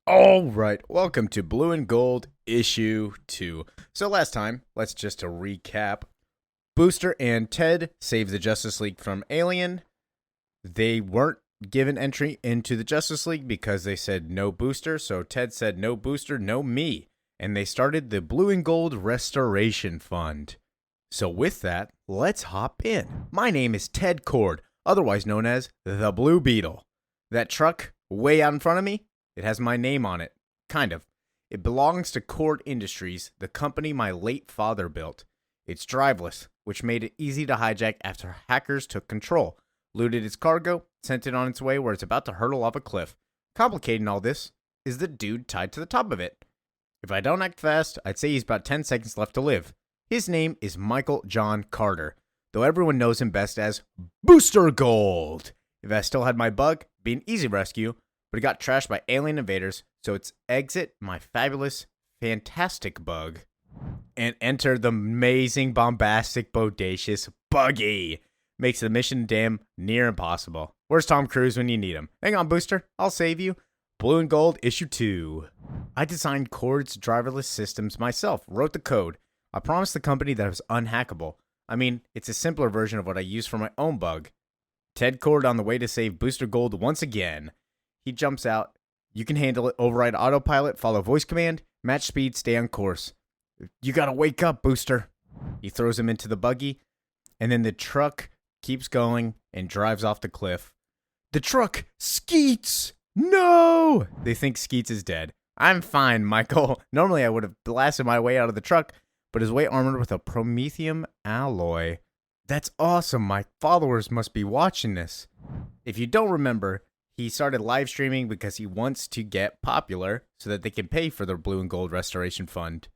All right, welcome to Blue and Gold issue 2. So last time, let's just to recap. Booster and Ted saved the Justice League from Alien. They weren't given entry into the Justice League because they said no Booster, so Ted said no Booster, no me. And they started the Blue and Gold Restoration Fund. So with that, let's hop in. My name is Ted Kord, otherwise known as the Blue Beetle. That truck way out in front of me, it has my name on it. Kind of. It belongs to Kord Industries, the company my late father built. It's driveless, which made it easy to hijack after hackers took control, looted its cargo, sent it on its way where it's about to hurtle off a cliff. Complicating all this is the dude tied to the top of it. If I don't act fast, I'd say he's about 10 seconds left to live. His name is Michael John Carter, though everyone knows him best as Booster Gold. If I still had my bug, it'd be an easy rescue, but it got trashed by alien invaders, so it's exit my fabulous, fantastic bug and enter the amazing, bombastic, bodacious Buggy. Makes the mission damn near impossible. Where's Tom Cruise when you need him? Hang on, Booster, I'll save you. Blue and Gold issue 2. I designed Kord's driverless systems myself, wrote the code. I promised the company that it was unhackable. I mean, it's a simpler version of what I use for my own bug. Ted Kord on the way to save Booster Gold once again. He jumps out. You can handle it. Override autopilot, follow voice command, match speed, stay on course. You gotta wake up, Booster. He throws him into the buggy, and then the truck keeps going and drives off the cliff. The truck skeets! No! They think Skeets is dead. I'm fine, Michael. Normally I would have blasted my way out of the truck, but his way armored with a promethium alloy. That's awesome. My followers must be watching this. If you don't remember, he started live streaming because he wants to get popular so that they can pay for their Blue and Gold Restoration Fund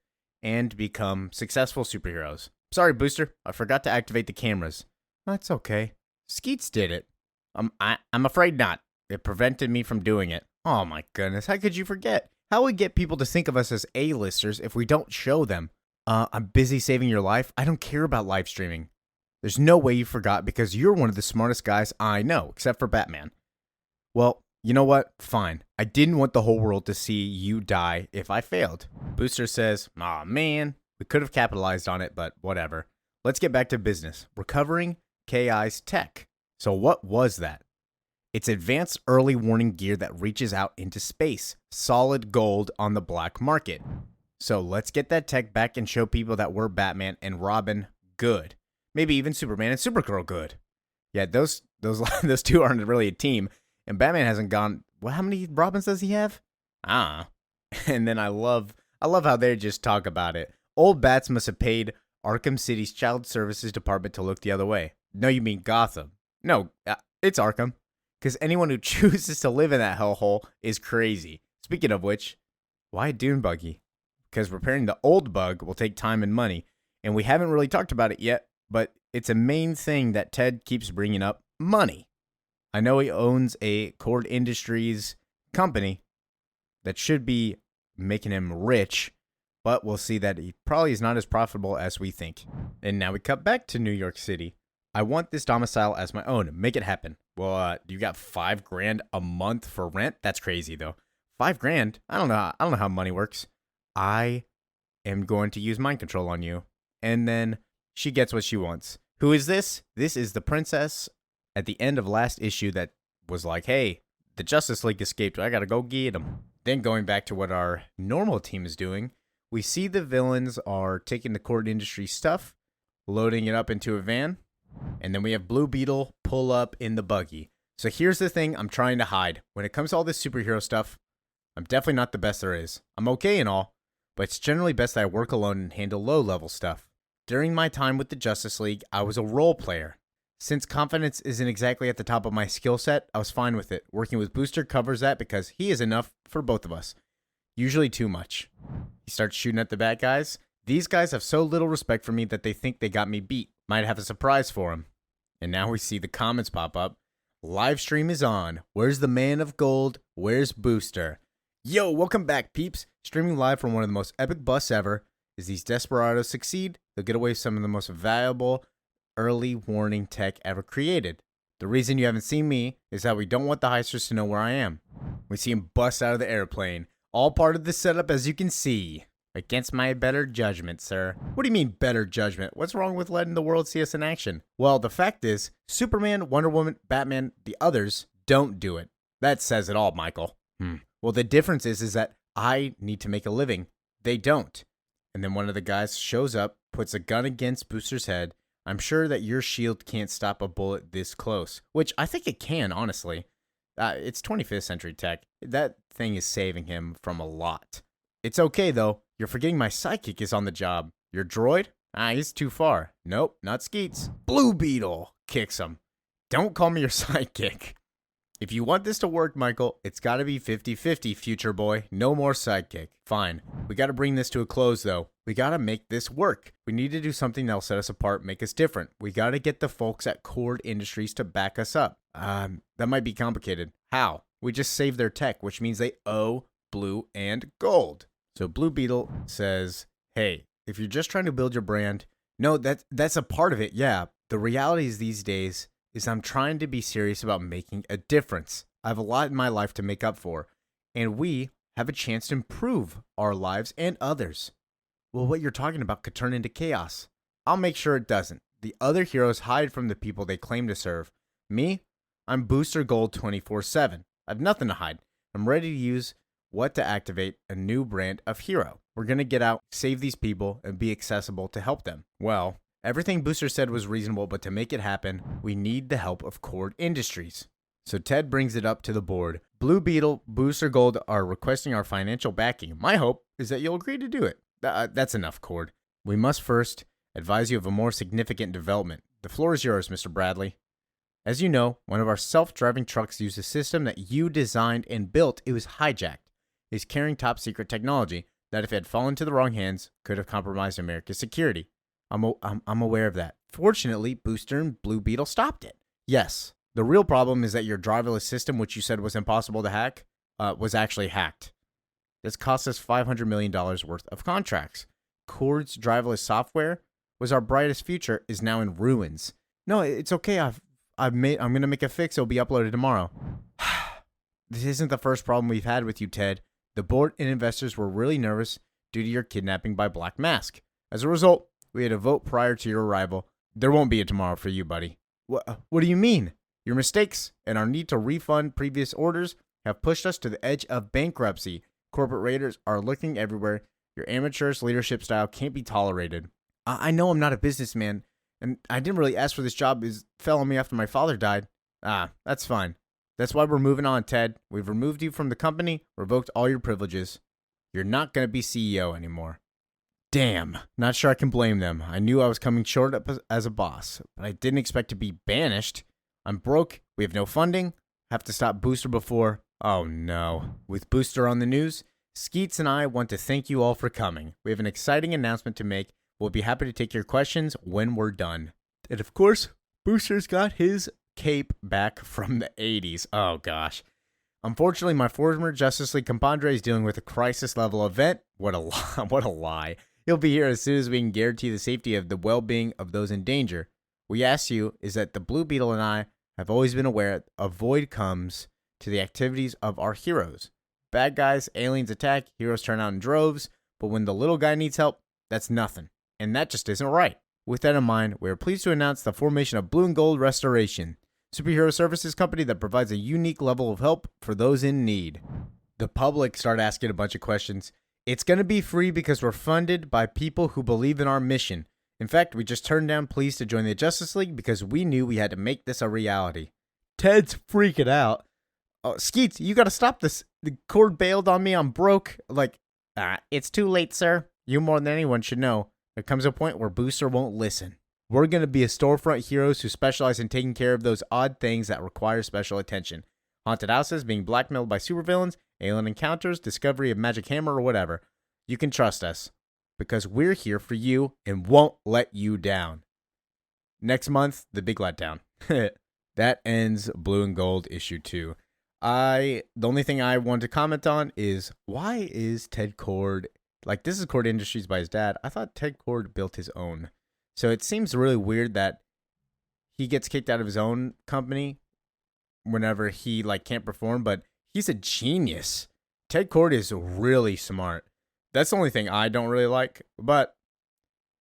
and become successful superheroes. Sorry, Booster, I forgot to activate the cameras. That's okay. Skeets did it. I'm afraid not. It prevented me from doing it. Oh my goodness, how could you forget? How we get people to think of us as A-listers if we don't show them? I'm busy saving your life. I don't care about live streaming. There's no way you forgot because you're one of the smartest guys I know, except for Batman. Well, you know what? Fine. I didn't want the whole world to see you die if I failed. Booster says, aw man, we could have capitalized on it, but whatever. Let's get back to business. Recovering KI's tech. So what was that? It's advanced early warning gear that reaches out into space. Solid gold on the black market. So let's get that tech back and show people that we're Batman and Robin good. Maybe even Superman and Supergirl good. Yeah, those two aren't really a team. And Batman hasn't gone. Well, how many Robins does he have? Ah. And then I love how they just talk about it. Old Bats must have paid Arkham City's Child Services Department to look the other way. No, you mean Gotham. No, it's Arkham. Because anyone who chooses to live in that hellhole is crazy. Speaking of which, why a dune buggy? Because repairing the old bug will take time and money. And we haven't really talked about it yet, but it's a main thing that Ted keeps bringing up, money. I know he owns a Kord Industries company that should be making him rich, but we'll see that he probably is not as profitable as we think. And now we cut back to New York City. I want this domicile as my own. Make it happen. Well, you got $5,000 a month for rent? That's crazy though. $5,000? I don't know how money works. I am going to use mind control on you. And then she gets what she wants. Who is this? This is the princess at the end of last issue that was like, hey, the Justice League escaped. I gotta go get them. Then going back to what our normal team is doing, we see the villains are taking the Kord Industries stuff, loading it up into a van, and then we have Blue Beetle pull up in the buggy. So here's the thing I'm trying to hide. When it comes to all this superhero stuff, I'm definitely not the best there is. I'm okay and all, but it's generally best that I work alone and handle low-level stuff. During my time with the Justice League, I was a role player. Since confidence isn't exactly at the top of my skill set, I was fine with it. Working with Booster covers that because he is enough for both of us. Usually too much. He starts shooting at the bad guys. These guys have so little respect for me that they think they got me beat. Might have a surprise for him. And now we see the comments pop up. Live stream is on. Where's the man of gold? Where's Booster? Yo, welcome back, peeps. Streaming live from one of the most epic busts ever. As these desperados succeed, they'll get away with some of the most valuable early warning tech ever created. The reason you haven't seen me is that we don't want the heisters to know where I am. We see him bust out of the airplane. All part of the setup, as you can see. Against my better judgment, sir. What do you mean, better judgment? What's wrong with letting the world see us in action? Well, the fact is, Superman, Wonder Woman, Batman, the others don't do it. That says it all, Michael. Well, the difference is that I need to make a living. They don't. And then one of the guys shows up, puts a gun against Booster's head. I'm sure that your shield can't stop a bullet this close, which I think it can, honestly. It's 25th century tech. That thing is saving him from a lot. It's okay, though. You're forgetting my sidekick is on the job. Your droid? He's too far. Nope, not Skeets. Blue Beetle kicks him. Don't call me your sidekick. If you want this to work, Michael, it's got to be 50-50, future boy. No more sidekick. Fine. We got to bring this to a close, though. We got to make this work. We need to do something that'll set us apart, make us different. We got to get the folks at Cord Industries to back us up. That might be complicated. How? We just save their tech, which means they owe Blue and Gold. So Blue Beetle says, hey, if you're just trying to build your brand, no, that's a part of it, yeah. The reality is these days is I'm trying to be serious about making a difference. I have a lot in my life to make up for, and we have a chance to improve our lives and others. Well, what you're talking about could turn into chaos. I'll make sure it doesn't. The other heroes hide from the people they claim to serve. Me? I'm Booster Gold 24/7. I have nothing to hide. I'm ready to use what to activate a new brand of hero. We're going to get out, save these people, and be accessible to help them. Well, everything Booster said was reasonable, but to make it happen, we need the help of Cord Industries. So Ted brings it up to the board. Blue Beetle, Booster Gold are requesting our financial backing. My hope is that you'll agree to do it. That's enough, Cord. We must first advise you of a more significant development. The floor is yours, Mr. Bradley. As you know, one of our self-driving trucks used a system that you designed and built. It was hijacked. It's carrying top-secret technology that, if it had fallen to the wrong hands, could have compromised America's security. I'm aware of that. Fortunately, Booster and Blue Beetle stopped it. Yes, the real problem is that your driverless system, which you said was impossible to hack, was actually hacked. This cost us $500 million worth of contracts. Cord's driverless software was our brightest future, is now in ruins. No, it's okay. I'm going to make a fix. It'll be uploaded tomorrow. This isn't the first problem we've had with you, Ted. The board and investors were really nervous due to your kidnapping by Black Mask. As a result, we had a vote prior to your arrival. There won't be a tomorrow for you, buddy. What do you mean? Your mistakes and our need to refund previous orders have pushed us to the edge of bankruptcy. Corporate raiders are looking everywhere. Your amateurish leadership style can't be tolerated. I know I'm not a businessman, and I didn't really ask for this job. It fell on me after my father died. That's fine. That's why we're moving on, Ted. We've removed you from the company, revoked all your privileges. You're not going to be CEO anymore. Damn, not sure I can blame them. I knew I was coming short as a boss, but I didn't expect to be banished. I'm broke, we have no funding, have to stop Booster before... Oh no. With Booster on the news, Skeets and I want to thank you all for coming. We have an exciting announcement to make. We'll be happy to take your questions when we're done. And of course, Booster's got his cape back from the 80s. Oh gosh. Unfortunately, my former Justice League compadre is dealing with a crisis level event. What a lie. He'll be here as soon as we can guarantee the safety of the well-being of those in danger. We ask you is that the Blue Beetle and I have always been aware a void comes to the activities of our heroes. Bad guys, aliens attack, heroes turn out in droves, but when the little guy needs help, that's nothing. And that just isn't right. With that in mind, we are pleased to announce the formation of Blue and Gold Restoration, superhero services company that provides a unique level of help for those in need. The public started asking a bunch of questions. It's going to be free because we're funded by people who believe in our mission. In fact, we just turned down pleas to join the Justice League because we knew we had to make this a reality. Ted's freaking out. Oh, Skeets, you got to stop this. The Cord bailed on me. I'm broke. It's too late, sir. You more than anyone should know. There comes a point where Booster won't listen. We're going to be a storefront heroes who specialize in taking care of those odd things that require special attention. Haunted houses, being blackmailed by supervillains, alien encounters, discovery of magic hammer, or whatever. You can trust us, because we're here for you and won't let you down. Next month, the big letdown. That ends Blue and Gold issue 2. The only thing I want to comment on is, why is Ted Cord, this is Cord Industries by his dad. I thought Ted Cord built his own. So it seems really weird that he gets kicked out of his own company whenever he can't perform, but he's a genius. Ted Kord is really smart. That's the only thing I don't really like, but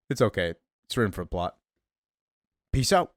it's okay. It's written for plot. Peace out.